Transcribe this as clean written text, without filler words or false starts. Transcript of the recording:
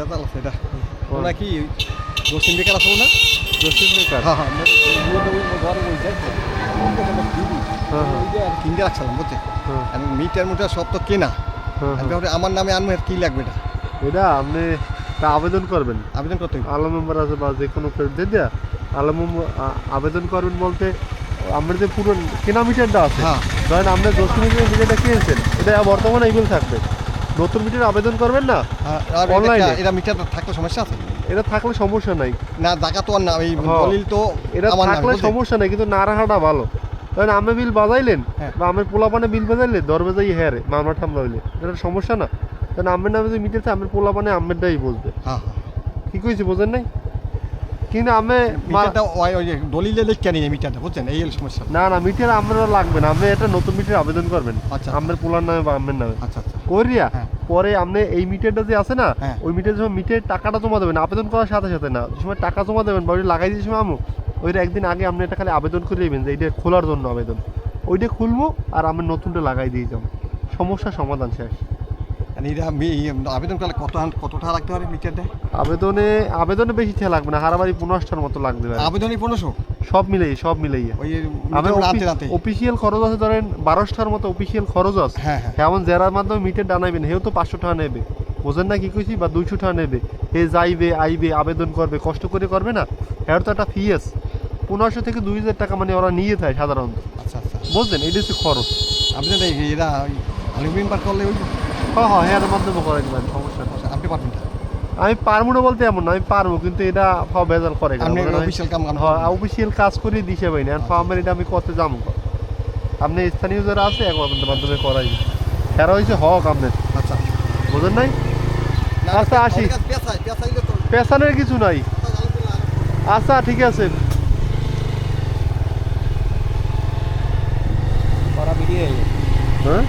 বেজাল আছে এটা ওনা কি জসিম বেকার আছে না জসিম বেকার হ্যাঁ হ্যাঁ ঘরে বলছে কিনতে রাখছিলাম বুঝছে আমি মিটার মুটার সব তো কেনা আমার নামে আনবো কি লাগবে এটা এটা আপনি তা আবেদন করবেন আবেদন করতে আলাম মেম্বার আছে বা যে কোনো দিয়ে দেয়া আলাম আবেদন করবেন বলতে আমরা যে পুরো কেনা মিটারটা আছে ধরেন আপনি 10 মিটারের মিটারটা কিনেছেন এটা বর্তমানে ইমেল থাকবে নতুন মিটার আবেদন করবেন না অনলাইনে এটা মিটারটা থাকলে সমস্যা আছে এটা থাকলে সমস্যা নাই না জায়গা তো আর না এই দলিল তো এটা থাকলে সমস্যা নাই কিন্তু না রাখাটা ভালো ধরেন আমি বিল বাজাইলেন বা আমার পোলাপানে বিল বাজাইলে দর বাজাই হ্যাঁ রে মামলা ঠামলা হইলে এটা সমস্যা না কারণ আমের নামে যে মিটার আছে আমের পোলাপানে আমেরটাই বুঝবে কি কইছি বোঝেন নাই কিন্তু আমি দলিলে লিখে নিই মিটারটা বুঝছেন এই সমস্যা না না মিটার আমরা লাগবে না আপনি এটা নতুন মিটার আবেদন করবেন আচ্ছা আমের পোলার নামে বা আমের নামে আচ্ছা আচ্ছা করিয়া পরে আপনি এই মিটারটা যে আছে না ওই মিটার যখন মিটারের টাকাটা জমা দেবেন আবেদন করার সাথে সাথে না যে সময় টাকা জমা দেবেন বা ওই লাগাই দিয়ে সময় আমু ওইটা একদিন আগে আপনি এটা খালি আবেদন করে দেবেন যে এইটা খোলার জন্য আবেদন ওইটা খুলবো আর আমি নতুনটা লাগাই দিয়ে যাবো সমস্যা সমাধান শেষ আবেদন করলে কত টাকা লাগতে পারে মিটারটা আবেদনে বেশি টাকা লাগবে না হারাবাড়ি 15টার মতো লাগবে আবেদনই 1500 সব মিলাইয়ে অফিসিয়াল খরচ আছে ধরেন 12টার মতো অফিসিয়াল খরচ আছে এমন যারার মাধ্যমে মিটার ডানাইবেন হেও তো 500 টাকা নেবে বোঝেন না কি কইছি বা 200 টাকা নেবে হে যাইবে আইবে আবেদন করবে কষ্ট করে করবে না এর তো একটা ফি আছে 1500 থেকে 2000 টাকা মানে ওরা নিয়ে থাকে সাধারণত আচ্ছা আচ্ছা বুঝলেন এটা হচ্ছে খরচ আপনি এরা মেম্বার করলে হ্যাঁ এর মাধ্যমে করাই দেবেন সমস্যা নেই আপনি পারবেন আমি পারবো না বলতে এমন না আমি পারবো কিন্তু এটা ভেজাল করে অফিসিয়াল কাজ করে দিশে পাই না আমার এটা আমি করতে যাবো আপনি স্থানীয় যারা আছে এক মাধ্যমে করাই খেরা হয়েছে হক আপনার আচ্ছা বোঝেন নাই আচ্ছা আসি পেছানোর কিছু নাই আচ্ছা ঠিক আছে হ্যাঁ